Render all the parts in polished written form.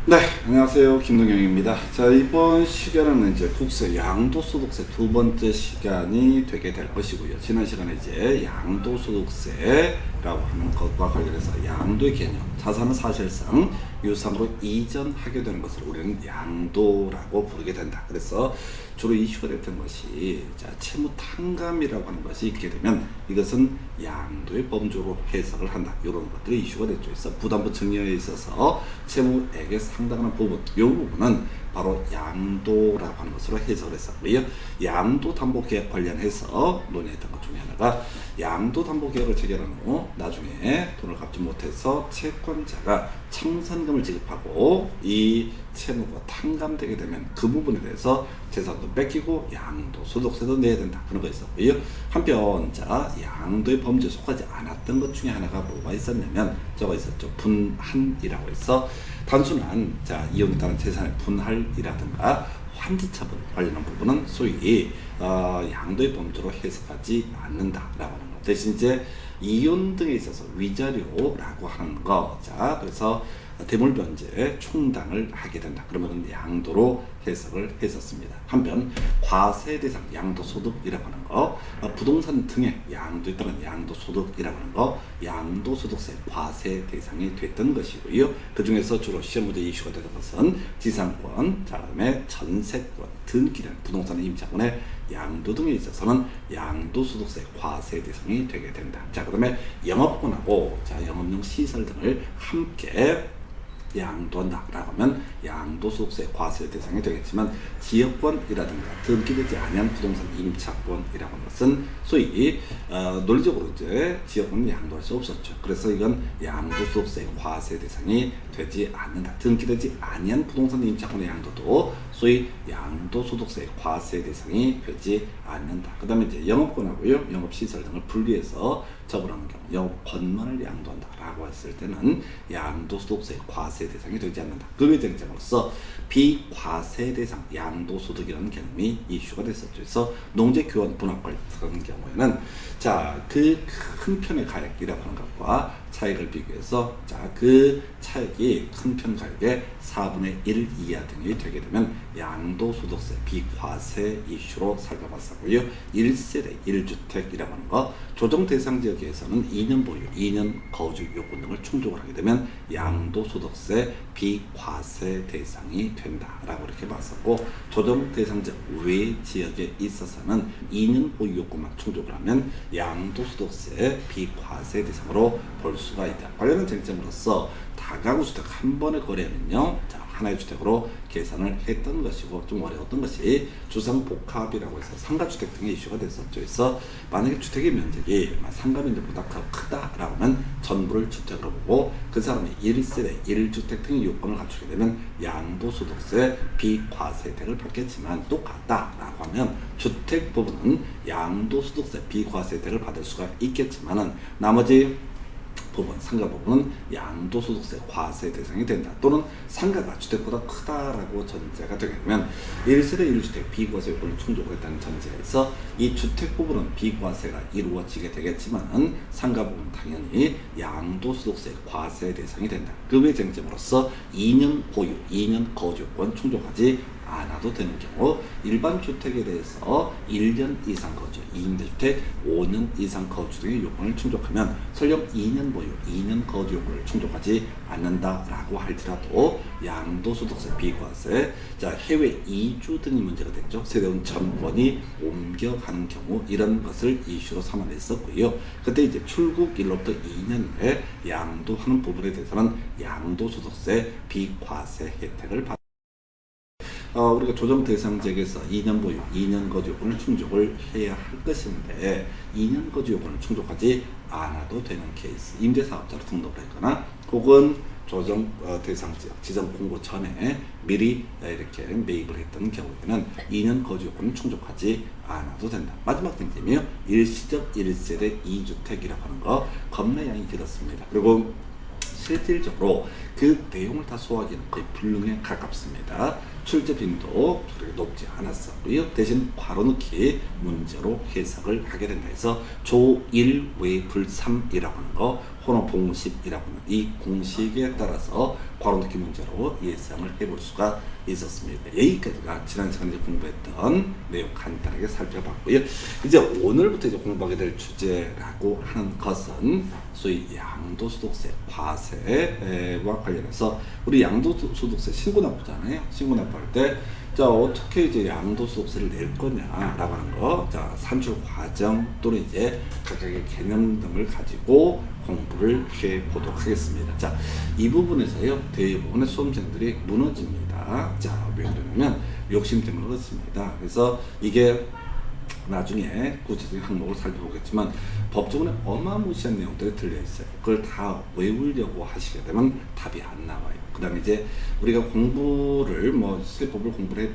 네, 안녕하세요. 김동영입니다. 자, 이번 시간은 이제 국세 양도소득세 두 번째 시간이 되게 될 것이고요. 지난 시간에 이제 양도소득세라고 하는 것과 관련해서 양도의 개념, 자산은 사실상 유상으로 이전하게 되는 것을 우리는 양도라고 부르게 된다. 그래서 주로 이슈가 됐던 것이 채무 탕감이라고 하는 것이 있게 되면 이것은 양도의 범주로 해석을 한다. 이런 것들이 이슈가 됐죠. 그래서 부담부 증여에 있어서 채무액의 상당한 부분, 이 부분은 바로 양도라고 하는 것으로 해석을 했었고요. 양도담보계약 관련해서 논의했던 것 중에 하나가 양도담보계약을 체결한 후 나중에 돈을 갚지 못해서 채권자가 청산금을 지급하고 이 채무가 탕감되게 되면 그 부분에 대해서 재산도 뺏기고 양도소득세도 내야 된다. 그런 거 있었고요. 한편 양도의 범주에 속하지 않았던 것 중에 하나가 뭐가 있었냐면 저거 있었죠. 분할이라고 해서 단순한 이혼에 따른 재산의 분할이라든가 환지처분 관련한 부분은 소위 양도의 범주로 해석하지 않는다라고 하는 것. 대신 이제 이혼 등에 있어서 위자료라고 하는 거. 그래서 대물변제 충당을 하게 된다. 그러면 양도로 해석을 했었습니다. 한편 과세 대상 양도소득이라고 하는 거, 부동산 등의 양도에 따른 양도소득이라고 하는 거, 양도소득세 과세 대상이 됐던 것이고요. 그 중에서 주로 시험 문제 이슈가 되는 것은 지상권, 그다음에 전세권, 등기란 부동산의 임차권의 양도 등에 있어서는 양도소득세 과세 대상이 되게 된다. 그다음에 영업권하고 영업용 시설 등을 함께 양도한다라고 하면 양도소득세 과세 대상이 되겠지만 지역권이라든가 등기되지 아니한 부동산 임차권이라고 하는 것은 소위 논리적으로 이제 지역권은 양도할 수 없었죠. 그래서 이건 양도소득세 과세 대상이 되지 않는다. 등기되지 아니한 부동산 임차권의 양도도 소위 양도소득세 과세 대상이 되지 않는다. 그 다음에 이제 영업권하고요, 영업시설 등을 분리해서 처분하는 경우 영업권만을 양도한다라고 했을 때는 양도소득세 과세 대상이 되지 않는다. 그에 쟁점으로서 비과세 대상 양도소득이라는 개념이 이슈가 됐었죠. 그래서 농지교환 분할권 같은 경우에는 그 큰 편의 가액이라고 하는 것과 차익을 비교해서 그 차익이 큰 편 가액의 4분의 1 이하 등이 되게 되면 양도소득세 비과세 이슈로 살펴봤었고요. 1세대 1주택이라고 하는 거, 조정 대상 지역에서는 2년 보유, 2년 거주 요건 등을 충족을 하게 되면 양도소득세 비과세 대상이 된다라고 이렇게 봤었고, 조정 대상 지역 외 지역에 있어서는 2년 보유 요건만 충족을 하면 양도소득세 비과세 대상으로 볼 수가 있다. 관련한 쟁점으로서 다가구 주택 한 번에 거래하면요, 하나의 주택으로 계산을 했던 것이고, 좀 어려웠던 것이 주상복합이라고 해서 상가주택 등의 이슈가 됐었죠. 그래서 만약에 주택의 면적이 상가 면적보다 크다라고 하면 전부를 주택으로 보고 그 사람이 1세대 1주택 등의 요건을 갖추게 되면 양도소득세 비과세 혜택을 받겠지만, 똑같다라고 하면 주택 부분은 양도소득세 비과세 혜택을 받을 수가 있겠지만은 나머지 부분, 상가 부분은 양도소득세 과세 대상이 된다. 또는 상가가 주택보다 크다라고 전제가 되게 되면 1세대 1주택 비과세 요건을 충족을 했다는 전제에서 이 주택 부분은 비과세가 이루어지게 되겠지만은 상가 부분은 당연히 양도소득세 과세 대상이 된다. 그 외 쟁점으로서 2년 보유, 2년 거주 요건 충족하지 않아도 되는 경우, 일반 주택에 대해서 1년 이상 거주, 2임대주택 5년 이상 거주 등의 요건을 충족하면 설령 2년 보유, 2년 거주 요건을 충족하지 않는다라고 할지라도 양도소득세 비과세, 해외 이주 등이 문제가 됐죠. 세대원 전원이 옮겨가는 경우 이런 것을 이슈로 삼아냈었고요. 그때 이제 출국일로부터 2년 후에 양도하는 부분에 대해서는 양도소득세 비과세 혜택을 받 우리가 조정 대상 지역에서 2년 보유, 2년 거주 요건을 충족을 해야 할 것인데 2년 거주 요건을 충족하지 않아도 되는 케이스, 임대사업자로 등록을 했거나 혹은 조정 대상 지역 지정 공고 전에 미리 이렇게 매입을 했던 경우에는 2년 거주 요건을 충족하지 않아도 된다. 마지막 쟁점이요, 일시적 1세대 2주택이라고 하는 거, 겁내양이 길었습니다. 그리고 실질적으로 그 내용을 다 소화하기는 거의 불능에 가깝습니다. 출제 빈도 그렇게 높지 않았었고요. 대신 괄호넣기 문제로 해석을 하게 된다 해서 조일외불삼이라고 하는 거 혼합봉식이라고 하는 이 공식에 따라서 괄호넣기 문제로 예상을 해볼 수가 있었습니다. 여기까지가 지난 시간에 공부했던 내용 간단하게 살펴봤고요. 이제 오늘부터 이제 공부하게 될 주제라고 하는 것은 소위 양도소득세 과세와 관련해서 우리 양도소득세 신고납부잖아요. 신고납부할 때 자 어떻게 이제 양도소득세를 낼 거냐라고 하는 거, 자 산출 과정 또는 이제 각각의 개념 등을 가지고 공부를 해 보도록 하겠습니다. 자, 이 부분에서요 대부분의 수험생들이 무너집니다. 자, 왜 그러냐면 욕심 때문에 그렇습니다. 그래서 이게 나중에 구체적인 항목을 살펴보겠지만 법조문에 어마무시한 내용들이 들려있어요. 그걸 다 외우려고 하시게 되면 답이 안 나와요. 그 다음에 이제 우리가 공부를 세법을 공부를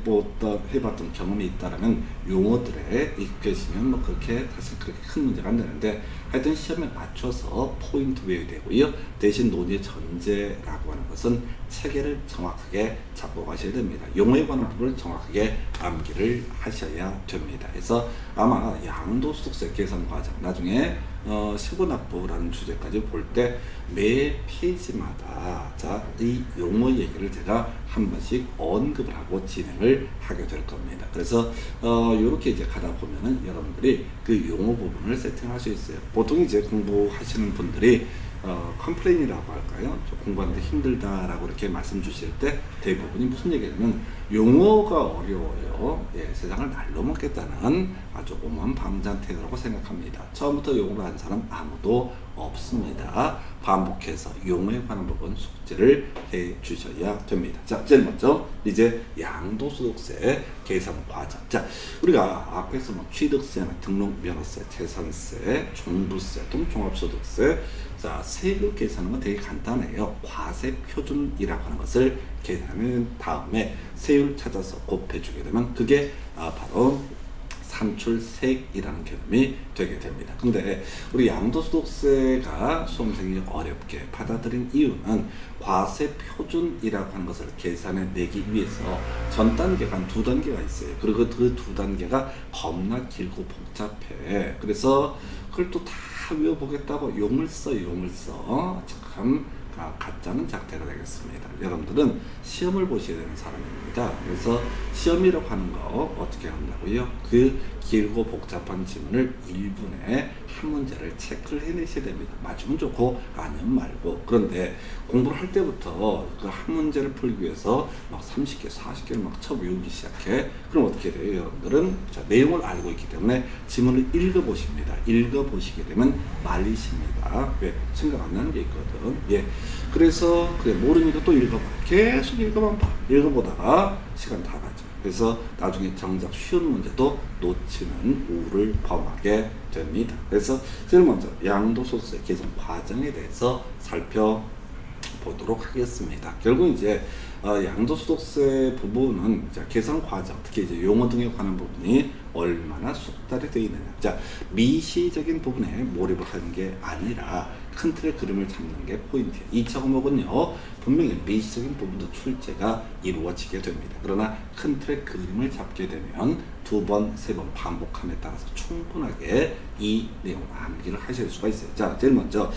해봤던 경험이 있다면 용어들에 익숙해지면 그렇게 사실 그렇게 큰 문제가 안 되는데, 하여튼 시험에 맞춰서 포인트 외워야 되고요. 대신 논의 전제라고 하는 것은 체계를 정확하게 잡고 가셔야 됩니다. 용어에 관한 부분을 정확하게 암기를 하셔야 됩니다. 그래서 아마 양도소득세 계산 과정 나중에 신고납부라는 주제까지 볼 때 매 페이지마다 자, 이 용어 얘기를 제가 한 번씩 언급을 하고 진행을 하게 될 겁니다. 그래서 이렇게 이제 가다 보면은 여러분들이 그 용어 부분을 세팅할 수 있어요. 보통 이제 공부하시는 분들이 컴플레인이라고 할까요? 공부하는데 힘들다라고 이렇게 말씀 주실 때 대부분이 무슨 얘기냐면 용어가 어려워요. 예, 세상을 날로 먹겠다는 아주 오만 방자한 태도라고 생각합니다. 처음부터 용어를 한 사람 아무도 없습니다. 반복해서 용어에 관한 부분 숙제를 해 주셔야 됩니다. 자, 제일 먼저 이제 양도소득세 계산 과정. 자, 우리가 앞에서 취득세나 등록면허세, 재산세, 종부세 또는 종합소득세, 자, 세금 계산하는 건 되게 간단해요. 과세표준이라고 하는 것을 계산한 다음에 세율 찾아서 곱해주게 되면 그게 바로 산출세액이라는 개념이 되게 됩니다. 근데 우리 양도소득세가 수험생이 어렵게 받아들인 이유는 과세표준이라고 하는 것을 계산해 내기 위해서 전 단계가 한 두 단계가 있어요. 그리고 그 두 단계가 겁나 길고 복잡해. 그래서 그걸 또 다 외워보겠다고 용을 써. 참 가짜는 작태가 되겠습니다. 여러분들은 시험을 보셔야 되는 사람입니다. 그래서 시험이라고 하는 거 어떻게 한다고요? 그 길고 복잡한 지문을 1분에 한 문제를 체크를 해내셔야 됩니다. 맞으면 좋고 아니면 말고. 그런데 공부를 할 때부터 그 한 문제를 풀기 위해서 막 30개, 40개를 막 외우기 시작해. 그럼 어떻게 돼요? 여러분들은 자, 내용을 알고 있기 때문에 지문을 읽어보십니다. 읽어보시게 되면 말리십니다. 왜? 생각 안 나는 게 있거든. 예. 그래서 그래 모르니까 또 읽어봐. 계속 읽어보다가 시간 다 가죠. 그래서 나중에 정작 쉬운 문제도 놓치는 우를 범하게 됩니다. 그래서 제일 먼저 양도소득세 계산 과정에 대해서 살펴보도록 하겠습니다. 결국 이제 양도소득세 부분은 계산 과정, 특히 이제 용어 등에 관한 부분이 얼마나 숙달이 되어 있느냐. 자, 미시적인 부분에 몰입을 하는 게 아니라 큰 틀의 그림을 잡는 게 포인트예요. 2차 과목은요 분명히 미시적인 부분도 출제가 이루어지게 됩니다. 그러나 큰 틀의 그림을 잡게 되면 두 번, 세 번 반복함에 따라서 충분하게 이 내용을 암기를 하실 수가 있어요. 자, 제일 먼저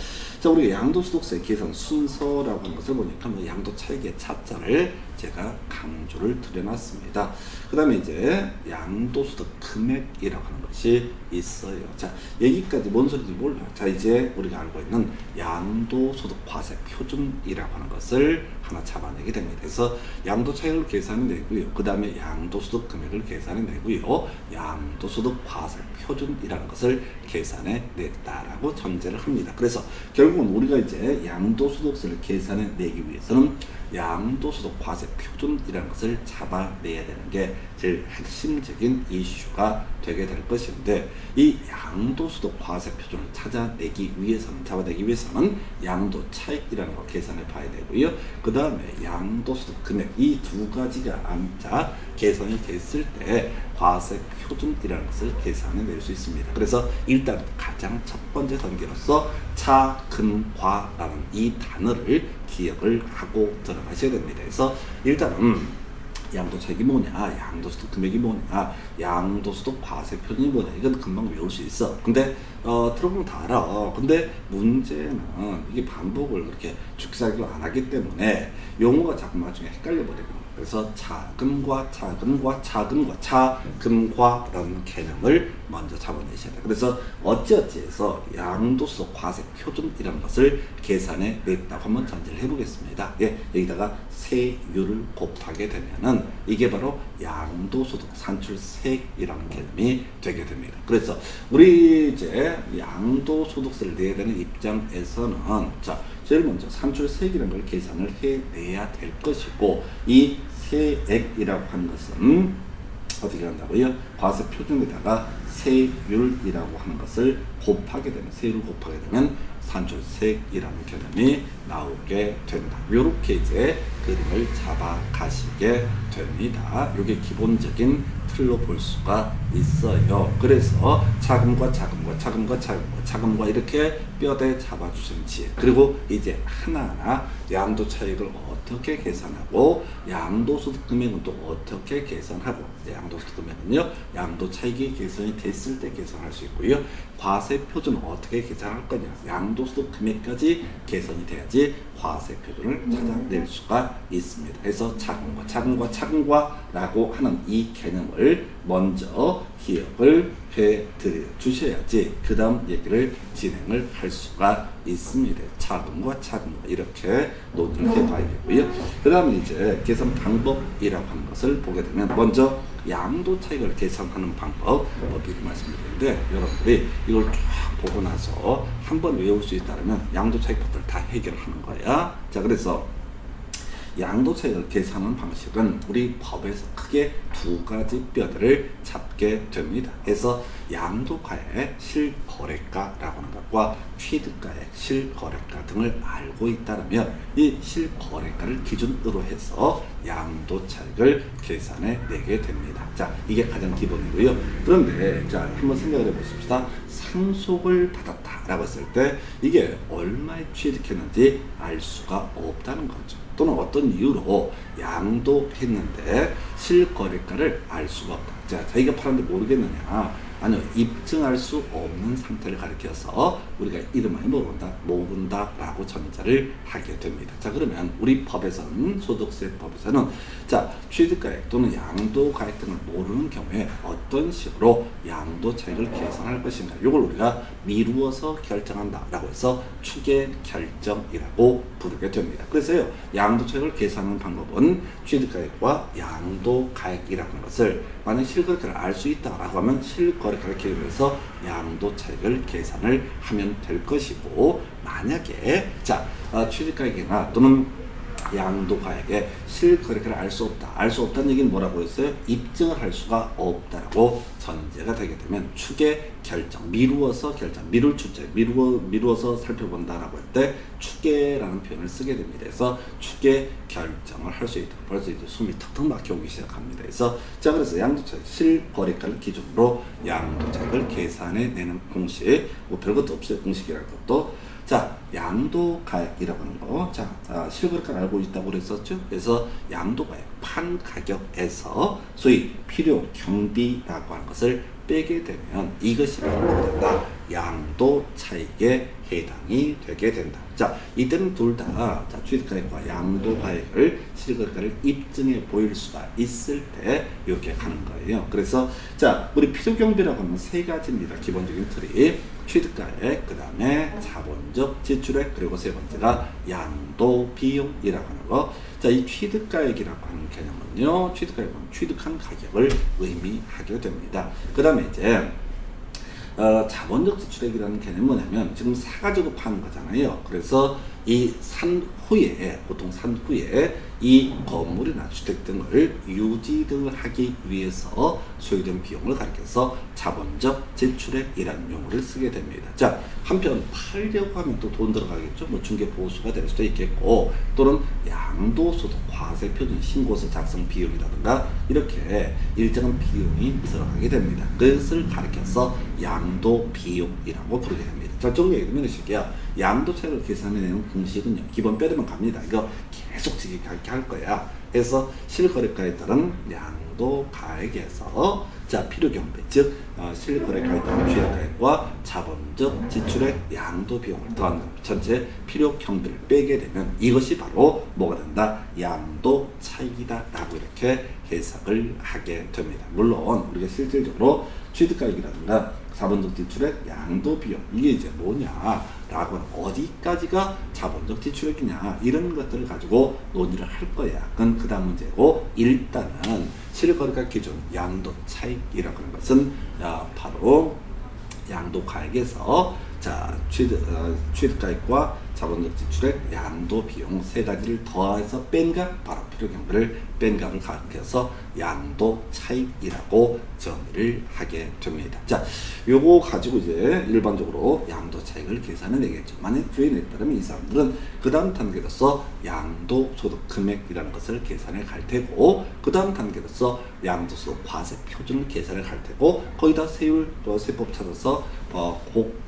우리가 양도소득세 계산 순서라고 하는 것을 보니까 양도 차익의 차자를 제가 강조를 드려놨습니다. 그 다음에 이제 양도소득 금액이라고 하는 것이 있어요. 자, 여기까지 뭔 소리인지 몰라요. 자, 이제 우리가 알고 있는 양도소득 과세 표준이라고 하는 것을 하나 잡아내게 됩니다. 그래서 양도 차익을 계산해 내고요. 그 다음에 양도소득 금액을 계산해 내고요. 양도소득 과세 표준이라는 것을 계산해 냈다라고 전제를 합니다. 그래서 결국은 우리가 이제 양도소득세를 계산해 내기 위해서는 양도소득 과세 표준이라는 것을 잡아내야 되는 게 제일 핵심적인 이슈가 되게 될 것인데, 이 양도소득 과세 표준을 잡아내기 위해서는 양도 차익이라는 걸 계산해 봐야 되고요. 그 다음에 양도소득 금액, 이 두 가지가 계산이 됐을 때 과세 표준이라는 것을 계산해 낼 수 있습니다. 그래서 일단 가장 첫 번째 단계로서 차금과라는 이 단어를 기억을 하고 들어가셔야 됩니다. 그래서 일단은 양도차익이 뭐냐, 양도소득 금액이 뭐냐, 양도소득 과세 표준이 뭐냐, 이건 금방 외울 수 있어. 근데 들어보면 다 알아. 근데 문제는 이게 반복을 그렇게 죽사기로 안 하기 때문에 용어가 자꾸 나중에 헷갈려 버리거든. 그래서 자금과 자금과라는 개념을 먼저 잡아내셔야 돼. 그래서 어찌어찌해서 양도소득 과세 표준이라는 것을 계산해 냈다고 한번 전제를 해보겠습니다. 예, 여기다가 세율을 곱하게 되면은 이게 바로 양도소득 산출세액이라는 개념이 되게 됩니다. 그래서 우리 이제 양도소득세를 내야 되는 입장에서는 자, 제일 먼저 산출세액이라는 걸 계산을 해내야 될 것이고, 이 세액이라고 하는 것은 어떻게 한다고요? 과세 표준에다가 세율이라고 하는 것을 곱하게 되면, 세율을 곱하게 되면 산출세액이라는 개념이 나오게 된다. 이렇게 이제 그림을 잡아 가시게 됩니다. 이게 기본적인 틀로 볼 수가 있어요. 그래서 자금과 이렇게 뼈대 잡아주신 지혜, 그리고 이제 하나하나 양도 차익을 어떻게 계산하고 양도소득 금액은 또 어떻게 계산하고, 양도소득 금액은요 양도 차익이 계산이 됐을 때 계산할 수 있고요, 과세 표준은 어떻게 계산할 거냐, 양도소득 금액까지 계산이 돼야지 과세 표준을 찾아낼 수가 있습니다. 그래서 자금과라고 하는 이 개념을 먼저 기억을 해 주셔야지 그 다음 얘기를 진행을 할 수가 있습니다. 자금과 이렇게 논의를 해봐야겠고요. 그 다음에 이제 계산 방법이라고 하는 것을 보게 되면, 먼저 양도 차익을 계산하는 방법 미리 말씀드리는데, 여러분들이 이걸 쫙 보고 나서 한번 외울 수 있다면 양도 차익부터 다 해결하는 거야. 자, 그래서 양도 차익을 계산하는 방식은 우리 법에서 크게 두 가지 뼈대를 잡게 됩니다. 그래서 양도가액 실거래가라고 하는 것과 취득가액 실거래가 등을 알고 있다면 이 실거래가를 기준으로 해서 양도 차익을 계산해 내게 됩니다. 자, 이게 가장 기본이고요. 그런데 자, 한번 생각을 해보십시다. 상속을 받았다라고 했을 때 이게 얼마에 취득했는지 알 수가 없다는 거죠. 또는 어떤 이유로 양도했는데 실거래가를 알 수가 없다. 자, 자기가 팔았는데 모르겠느냐? 아니요, 입증할 수 없는 상태를 가리켜서 우리가 이름을 모른다라고 전자를 하게 됩니다. 자, 그러면 우리 법에서는, 소득세법에서는 자, 취득가액 또는 양도가액 등을 모르는 경우에 어떤 식으로 양도차익을 계산할 것인가, 이걸 우리가 미루어서 결정한다라고 해서 추계결정이라고 부르게 됩니다. 그래서요, 양도차익을 계산하는 방법은 취득가액과 양도가액이라고 하는 것을, 만약 실거래가를 알 수 있다라고 하면 실거래가를 기준해서 양도차익을 계산을 하면 될 것이고, 만약에 자, 취득가액이나 또는 양도가액에 실거래가를 알 수 없다는 얘기는 뭐라고 했어요? 입증을 할 수가 없다라고 전제가 되게 되면 추계결정, 미루어서 결정, 미루어서 살펴본다라고 할 때 추계라는 표현을 쓰게 됩니다. 그래서 추계결정을 할 수 있다. 벌써 이제 숨이 턱턱 막혀오기 시작합니다. 그래서 양도차익 실거래가를 기준으로 양도차익을 계산해내는 공식, 뭐 별것도 없어요. 공식이라는 것도. 자, 양도가액이라고 하는 거. 자, 실거래가를 알고 있다고 그랬었죠. 그래서 양도가액, 판 가격에서 소위 필요 경비라고 하는 것을 빼게 되면 이것이 바로 된다. 양도차익에 해당이 되게 된다. 자, 이때는 둘 다 취득가액과 양도가액을 실거래가를 입증해 보일 수가 있을 때 이렇게 가는 거예요. 그래서 자, 우리 필요경비라고 하면 세 가지입니다. 기본적인 틀이 취득가액, 그 다음에 자본적 지출액, 그리고 세 번째가 양도비용이라고 하는 거. 자, 이 취득가액이라고 하는 개념은요, 취득가액은 취득한 가격을 의미하게 됩니다. 그 다음에 이제 자본적 지출액이라는 개념은 뭐냐면 지금 사가지고 파는 거잖아요. 그래서 이 산 후에, 보통 산 후에 이 건물이나 주택 등을 유지 등을 하기 위해서 소요된 비용을 가리켜서 자본적 지출액이라는 용어를 쓰게 됩니다. 자, 한편 팔려고 하면 또 돈 들어가겠죠. 뭐 중개보수가 될 수도 있겠고, 또는 양도소득 과세 표준 신고서 작성 비용이라든가 이렇게 일정한 비용이 들어가게 됩니다. 그것을 가리켜서 양도 비용이라고 부르게 됩니다. 결정적으로 이런 식이야. 양도 차익을 계산해내는 공식은요, 기본 뼈대만 갑니다. 이거 계속 지키게 할 거야. 그래서 실거래가에 따른 양도 가액에서 자 필요 경비, 즉 실거래가에 따른 취득가액과 자본적 지출액 양도 비용을 더한 전체 필요 경비를 빼게 되면 이것이 바로 뭐가 된다? 양도 차익이다라고 이렇게 해석을 하게 됩니다. 물론 우리가 실질적으로 취득가액이라든가 자본적 지출액, 양도 비용 이게 이제 뭐냐라고 하는 어디까지가 자본적 지출액이냐 이런 것들을 가지고 논의를 할 거야. 그건 그 다음 문제고, 일단은 실거래가 기준 양도 차익이라고 하는 것은 바로 양도 가액에서 자 취득가액과 자본적 지출액, 양도 비용 세 가지를 더해서 뺀 값, 바로 필요 경비를 뺀 값을 가리켜서 양도 차익이라고 정의를 하게 됩니다. 자, 요거 가지고 이제 일반적으로 양도 차익을 계산해 내겠죠. 만약 구현에 따르면 이 사람들은 그 다음 단계로서 양도 소득 금액이라는 것을 계산해 갈 테고, 그 다음 단계로서 양도 소득 과세 표준을 계산해 갈 테고, 거기다 세율 세법 찾아서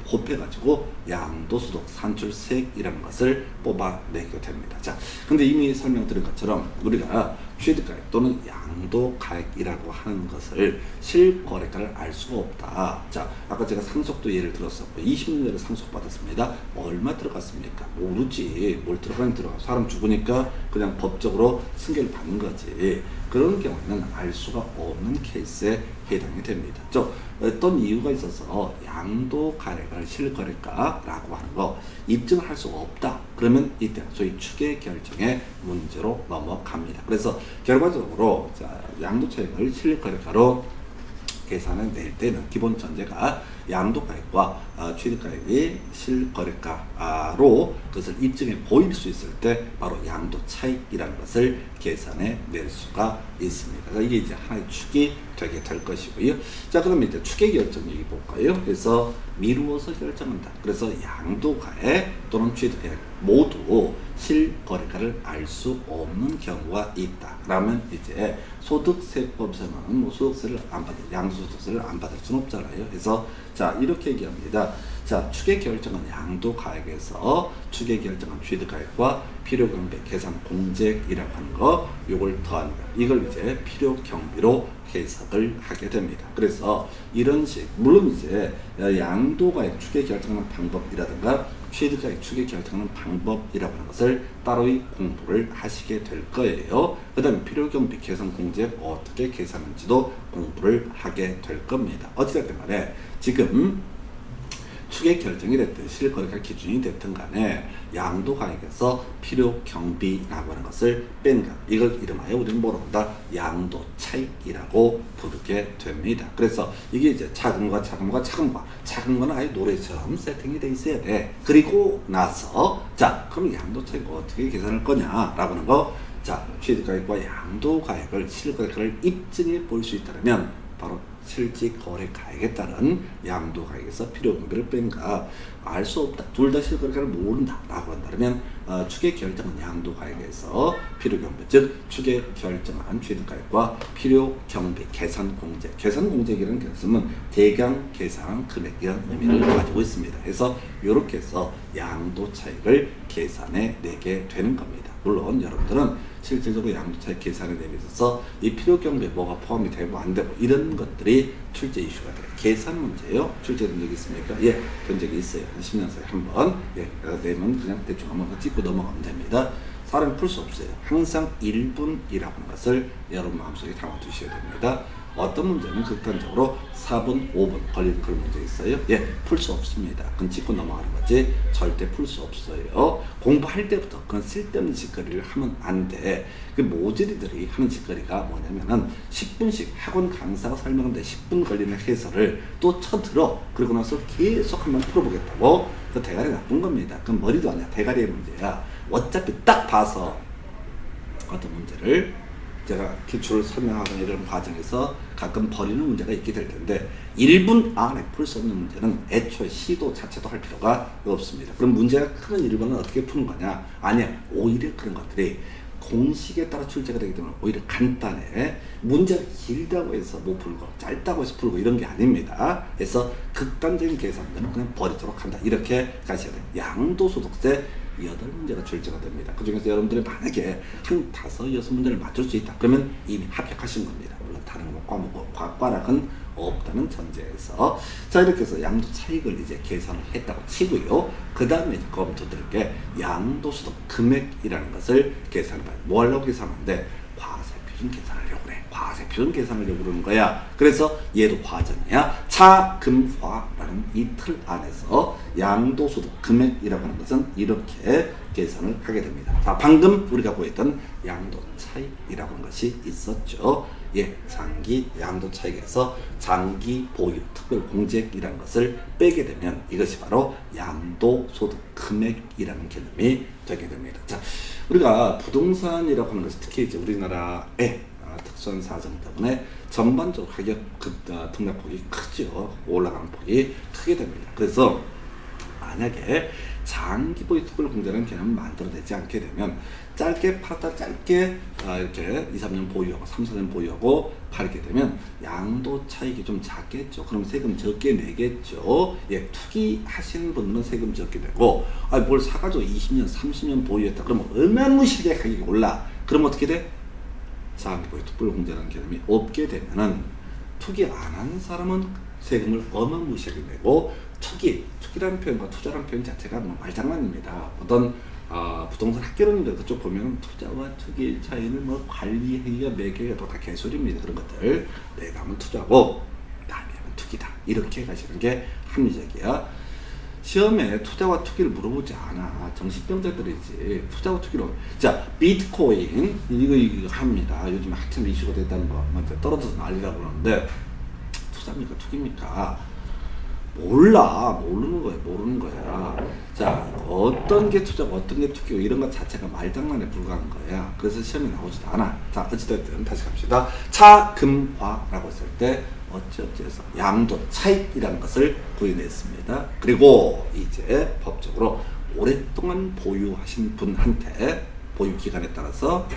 곱해가지고 양도소득 산출세액이라는 것을 뽑아내게 됩니다. 자, 근데 이미 설명드린 것처럼 우리가 취득가액 또는 양도가액이라고 하는 것을 실거래가를 알 수가 없다. 자, 아까 제가 상속도 예를 들었었고 20년 전에 상속받았습니다. 얼마 들어갔습니까? 모르지. 뭘 들어가면 들어가. 사람 죽으니까 그냥 법적으로 승계를 받는 거지. 그런 경우에는 알 수가 없는 케이스에 해당이 됩니다. 어떤 이유가 있어서 양도가액을 실거래가라고 하는 거 입증할 수가 없다. 그러면 이때 소위 추계 결정의 문제로 넘어갑니다. 그래서 결과적으로 양도차익을 실거래가로 계산을 낼 때는 기본 전제가 양도가액과 취득가액이 실거래가로 그것을 입증해 보일 수 있을 때 바로 양도차익이라는 것을 계산해 낼 수가 있습니다. 그래서 이게 이제 하나의 축이 되게 될 것이고요. 자, 그러면 이제 추계 결정 얘기 볼까요? 그래서 미루어서 결정한다. 그래서 양도가액 또는 취득가액 모두 실거래가를 알 수 없는 경우가 있다. 그러면 이제 소득세법에서는 소득세를 안 받을, 양도소득세를 안 받을 수는 없잖아요. 그래서 자, 이렇게 얘기합니다. 자, 추계 결정은 양도가액에서 추계 결정한 취득가액과 필요경비 계산 공제이라고 하는 거, 요걸 더하는 거, 이걸 이제 필요경비로 해석을 하게 됩니다. 그래서 이런 식, 물론 이제 양도가액 추계 결정하는 방법이라든가 취득가액 추계 결정하는 방법이라고 하는 것을 따로이 공부를 하시게 될 거예요. 그 다음에 필요경비 계산 공제 어떻게 계산하는지도 공부를 하게 될 겁니다. 어찌됐든 간에 지금 추계 결정이 됐든 실거래가 기준이 됐든 간에 양도가액에서 필요경비라고 하는 것을 뺀 값, 이걸 이름하여 우리는 뭐라고 한다? 양도차익이라고 부르게 됩니다. 그래서 이게 이제 작은 거는 아예 노래처럼 세팅이 돼 있어야 돼. 그리고 나서 자, 그럼 양도차익 어떻게 계산할 거냐 라고 하는 거, 자, 취득가액과 양도가액을 실거래가를 입증해 볼 수 있다면 바로 실질거래가액에 따른 양도가액에서 필요경비를 뺀 값 알 수 없다. 둘 다 실거래가를 모른다 라고 한다면 추계 결정한 양도가액에서 필요경비, 즉 추계 결정한 취득가액과 필요경비 계산 공제, 계산 공제라는 것은 대강 계산 금액이라는 의미를 가지고 있습니다. 그래서 이렇게 해서 양도차익을 계산해 내게 되는 겁니다. 물론 여러분들은 실질적으로 양도차익 계산에 대해서 이 필요경비에 뭐가 포함이 되고 안 되고 이런 것들이 출제 이슈가 돼요. 계산 문제요. 출제된 적이 있습니까? 예, 된 적이 있어요. 한 10년 사이에 한 번. 예, 내면 그냥 대충 한번 찍고 넘어가면 됩니다. 사람이 풀 수 없어요. 항상 1분이라고 하는 것을 여러분 마음속에 담아두셔야 됩니다. 어떤 문제는 극단적으로 4분, 5분 걸리는 그런 문제 있어요. 예, 풀 수 없습니다. 그건 짚고 넘어가는 거지 절대 풀 수 없어요. 공부할 때부터 그건 쓸데없는 짓거리를 하면 안 돼. 그 모질이들이 하는 짓거리가 뭐냐면은 10분씩 학원 강사가 설명하는데 10분 걸리는 해설을 또 쳐들어. 그러고 나서 계속 한번 풀어보겠다고. 그 대가리 나쁜 겁니다. 그건 머리도 아니야. 대가리의 문제야. 어차피 딱 봐서 어떤 문제를 제가 기출을 설명하거나 이런 과정에서 가끔 버리는 문제가 있게 될 텐데 1분 안에 풀 수 없는 문제는 애초에 시도 자체도 할 필요가 없습니다. 그럼 문제가 큰 1분은 어떻게 푸는 거냐? 아니야. 오히려 그런 것들이 공식에 따라 출제가 되기 때문에 오히려 간단해. 문제가 길다고 해서 못 풀고 짧다고 해서 풀고 이런 게 아닙니다. 그래서 극단적인 계산은 그냥 버리도록 한다. 이렇게 가셔야 돼요. 양도소득세 8문제가 출제가 됩니다. 그 중에서 여러분들이 만약에 한 5, 6문제를 맞출 수 있다. 그러면 이미 합격하신 겁니다. 물론 다른 과락은 없다는 전제에서. 자, 이렇게 해서 양도 차익을 이제 계산을 했다고 치고요. 그 다음에 검토드릴 게 양도소득 금액이라는 것을 계산해봐요. 뭐 하려고 계산하는데 과세표준 계산하려고 그래. 과세표준 계산하려고 그러는 거야. 그래서 얘도 과정이야. 차금화라는 이 틀 안에서 양도소득 금액이라고 하는 것은 이렇게 계산을 하게 됩니다. 자, 방금 우리가 보였던 양도 차익이라고 하는 것이 있었죠. 예, 장기 양도 차익에서 장기 보유 특별 공제액이라는 것을 빼게 되면 이것이 바로 양도소득 금액이라는 개념이 되게 됩니다. 자, 우리가 부동산이라고 하는 것이 특히 이제 우리나라의 특수한 사정 때문에 전반적으로 가격 등락폭이 크죠. 올라가는 폭이 크게 됩니다. 그래서 만약에 장기 보유 특별 공제라는 개념을 만들어내지 않게 되면 짧게 팔았다 짧게 이렇게 2, 3년 보유하고 3, 4년 보유하고 팔게 되면 양도 차익이 좀 작겠죠. 그럼 세금 적게 내겠죠. 예, 투기하시는 분들은 세금 적게 내고 뭘 사가지고 20년, 30년 보유했다. 그러면 어마무시하게 가격이 올라. 그럼 어떻게 돼? 장기 보유 특별 공제라는 개념이 없게 되면은 투기 안 하는 사람은 세금을 어마무시하게 내고 투기라는 표현과 투자라는 표현 자체가 뭐 말장난입니다. 어떤 부동산 학개론인데 그쪽 보면 투자와 투기의 차이는 뭐 관리하기가 매기가 다 개소리입니다. 그런 것들 내가 하면 투자고 남이 하면 투기다. 이렇게 가시는 게 합리적이야. 시험에 투자와 투기를 물어보지 않아. 정신병자들이지. 투자와 투기로. 자, 비트코인 이거 합니다. 요즘 한참 이슈가 됐다는 거 먼저 떨어져서 난리라고 그러는데 투자입니까 투기입니까? 모르는 거야. 자, 어떤 게 투자고 어떤 게 투기고 이런 것 자체가 말장난에 불과한 거야. 그래서 시험에 나오지도 않아. 자, 어찌됐든 다시 갑시다. 차금화라고 했을 때 어찌어찌해서 양도 차익이라는 것을 구해냈습니다. 그리고 이제 법적으로 오랫동안 보유하신 분한테 보유 기간에 따라서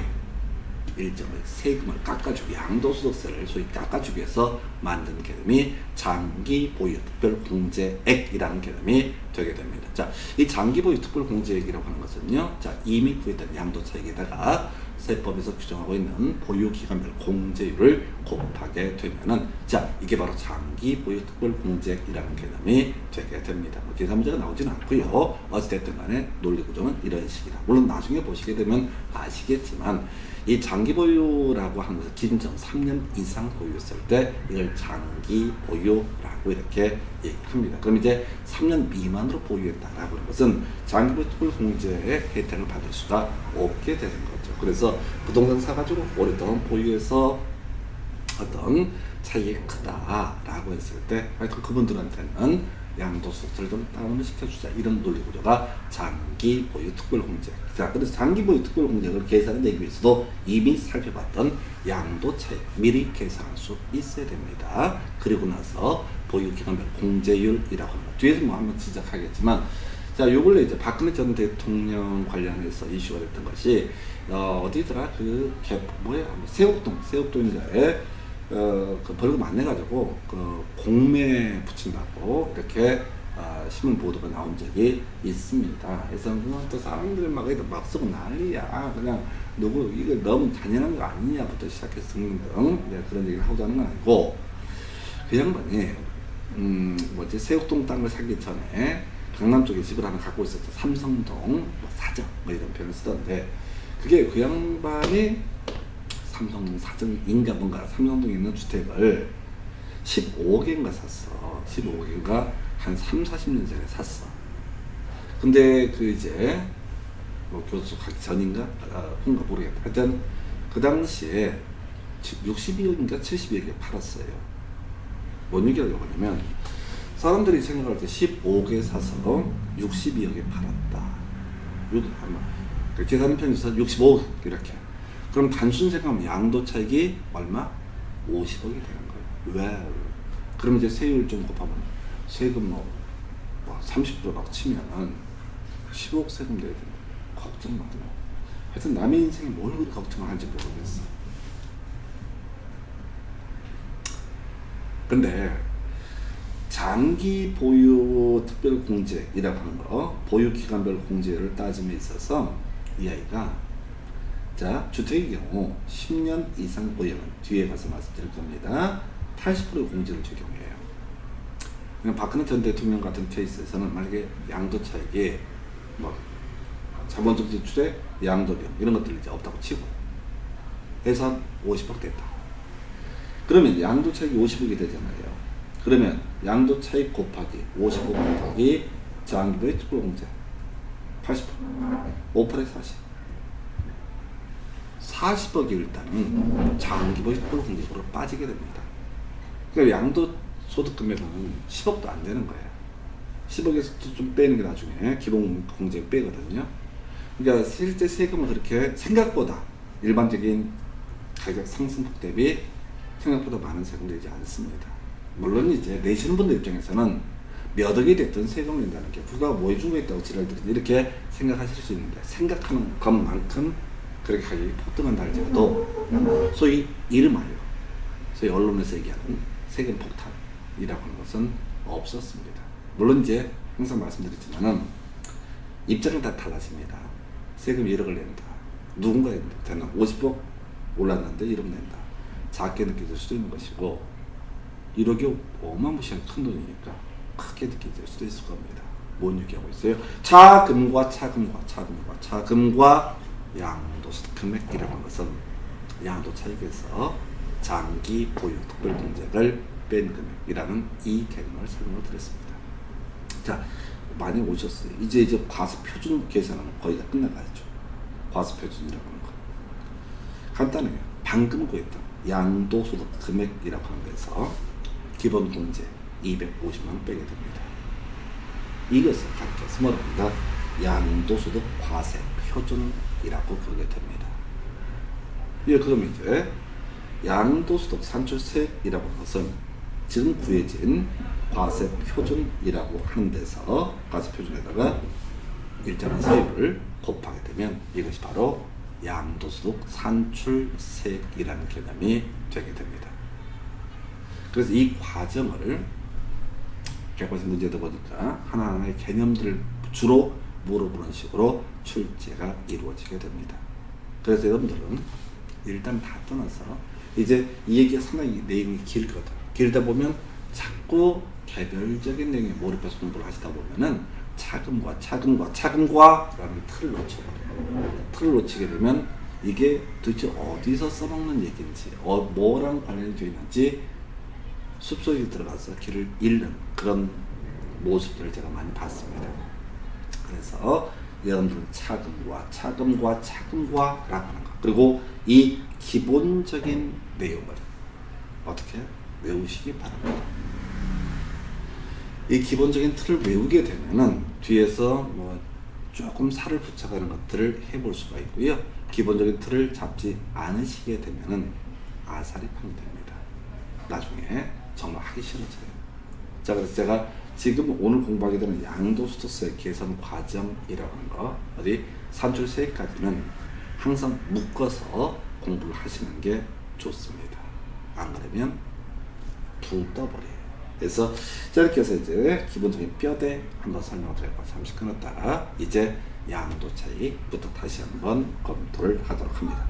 일정을 세금을 깎아주기, 양도소득세를 소위 깎아주기 위해서 만든 개념이 장기 보유 특별 공제액이라는 개념이 되게 됩니다. 자, 이 장기 보유 특별 공제액이라고 하는 것은요, 자, 이미 구했던 양도 차익에다가 세법에서 규정하고 있는 보유 기간별 공제율을 곱하게 되면은, 자, 이게 바로 장기 보유 특별 공제액이라는 개념이 되게 됩니다. 뭐 계산 문제가 나오지는 않고요. 어찌됐든 간에 논리 구조는 이런 식이다. 물론 나중에 보시게 되면 아시겠지만 이 장기 보유라고 하는 것은 기준점 3년 이상 보유했을 때 이걸 장기 보유라고 이렇게 얘기합니다. 그럼 이제 3년 미만으로 보유했다라고 하는 것은 장기 보유 특별 공제의 혜택을 받을 수가 없게 되는 거죠. 그래서 부동산 사가지고 오랫동안 보유해서 어떤 차익이 크다라고 했을 때 하여튼 그분들한테는 양도소득세를 좀 다운을 시켜주자. 이런 논리 구조가 장기 보유 특별 공제. 자, 그래서 장기 보유 특별 공제를 계산해내기 위해서도 이미 살펴봤던 양도 차익 미리 계산할 수 있어야 됩니다. 그리고 나서 보유 기간별 공제율이라고 합니다. 뒤에서 뭐 한번 지적하겠지만, 자, 요 근래 이제 박근혜 전 대통령 관련해서 이슈가 됐던 것이 어디더라 세옥동인가에 그 벌금 안 내가지고 그 공매 붙인다고 이렇게 신문 보도가 나온 적이 있습니다. 그래서 또 사람들 막 쓰고 난리야. 그냥 누구 이거 너무 잔인한 거 아니냐부터 시작해서 등등 그런 얘기를 하고자 하는 건 아니고, 그 양반이 세옥동 땅을 사기 전에 강남 쪽에 집을 하나 갖고 있었죠. 삼성동 뭐 사정 뭐 이런 표현을 쓰던데, 그게 그 양반이 삼성동 사정인가 뭔가 삼성동에 있는 주택을 15억인가 샀어. 15억인가 한 3, 40년 전에 샀어. 근데 그 이제 뭐 교수 가기 전인가 뭔가 모르겠다. 하여튼 그 당시에 62억인가 72억에 팔았어요. 뭔 얘기를 하려고 하냐면, 사람들이 생각할 때 15억에 사서 62억에 팔았다. 아마 계산 편에서 65억 이렇게. 그럼 단순 생각하면 양도 차익이 얼마? 50억이 되는 거예요. 왜? 그럼 이제 세율 좀 곱하면 세금 30% 막 치면은 15억 세금 내야 된다. 걱정 마세요. 하여튼 남의 인생에 뭘 그렇게 걱정하는지 모르겠어. 근데 장기 보유 특별 공제이라고 하는 거, 보유 기간별 공제를 따짐에 있어서 이 아이가 자 주택의 경우 10년 이상 보유는 뒤에 가서 말씀드릴 겁니다. 80%의 공제를 적용해요. 박근혜 전 대통령 같은 케이스에서는 만약에 양도 차익이 뭐 자본적 지출에 양도비용 이런 것들이 이제 없다고 치고 해서 한 50억 됐다. 그러면 양도 차익이 50억이 되잖아요. 그러면 양도 차익 곱하기 55 곱하기 장기보유 특별 공제 80% 5%에 40억이 일단은 장기보유 특별 공제로 빠지게 됩니다. 그러니까 양도 소득 금액은 10억도 안 되는 거예요. 10억에서 좀 빼는 게 나중에 기본 공제 빼거든요. 그러니까 실제 세금은 그렇게 생각보다 일반적인 가격 상승폭 대비 생각보다 많은 세금 내지 않습니다. 물론 이제 내시는 분들 입장에서는 몇 억이 됐든 세금을 낸다는 게 부가가 뭐 해주고 있다고 지랄들이 이렇게 생각하실 수 있는데 생각하는 것만큼 그렇게 가격이 폭등한다 할지라도 소위 이름하여 소위 언론에서 얘기하는 세금 폭탄이라고 하는 것은 없었습니다. 물론 이제 항상 말씀드렸지만은 입장은 다 달라집니다. 세금 1억을 낸다. 누군가한테는 50억 올랐는데 1억 낸다. 작게 느껴질 수도 있는 것이고 1억이 어마무시한 큰 돈이니까 크게 느껴질 수도 있을 겁니다. 뭔 얘기하고 있어요? 차금과 양도소득 금액이라고 하는 것은 양도 차익에서 장기 보유 특별 공제를 뺀 금액이라는 이 개념을 설명을 드렸습니다. 자, 많이 오셨어요. 이제 과세 표준 계산은 거의 다 끝나가죠. 과세 표준이라고 하는 거. 간단해요. 방금 구했던 양도소득 금액이라고 하는 데서 기본 공제 250만 원 빼게 됩니다. 이것을 가르쳐서 뭐라고 합니다? 양도소득 과세 표준이라고 부르게 됩니다. 그러면 이제 양도소득 산출세이라고 하는 것은 지금 구해진 과세 표준이라고 하는 데서 과세 표준에다가 일정한 세율을 곱하게 되면 이것이 바로 양도소득 산출세이라는 개념이 되게 됩니다. 그래서 이 과정을 객관식 문제다 보니까 하나하나의 개념들을 주로 물어보는 식으로 출제가 이루어지게 됩니다. 그래서 여러분들은 일단 다 떠나서 이제 이 얘기가 상당히 내용이 길거든. 길다 보면 자꾸 개별적인 내용에 몰입해서 공부를 하시다 보면은 차금과 라는 틀을 놓쳐버려요. 틀을 놓치게 되면 이게 도대체 어디서 써먹는 얘기인지 뭐랑 관련이 되어 있는지 숲속에 들어가서 길을 잃는 그런 모습들을 제가 많이 봤습니다. 그래서 여러분들은 차금과 라고 하는 것 그리고 이 기본적인 내용을 어떻게 외우시기 바랍니다. 이 기본적인 틀을 외우게 되면은 뒤에서 뭐 조금 살을 붙여가는 것들을 해볼 수가 있고요. 기본적인 틀을 잡지 않으시게 되면은 아사리 판됩니다. 나중에 정말 하기 싫어져요. 자, 그래서 제가 지금 오늘 공부하게 되는 양도소득세 개선 과정이라고 하는 거 어디 산출세까지는 항상 묶어서 공부를 하시는 게 좋습니다. 안 그러면 붕 떠버려요. 그래서 이렇게 해서 이제 기본적인 뼈대 한번 설명을 드렸고 잠시 끊었다가 이제 양도 차익부터 다시 한번 검토를 하도록 합니다.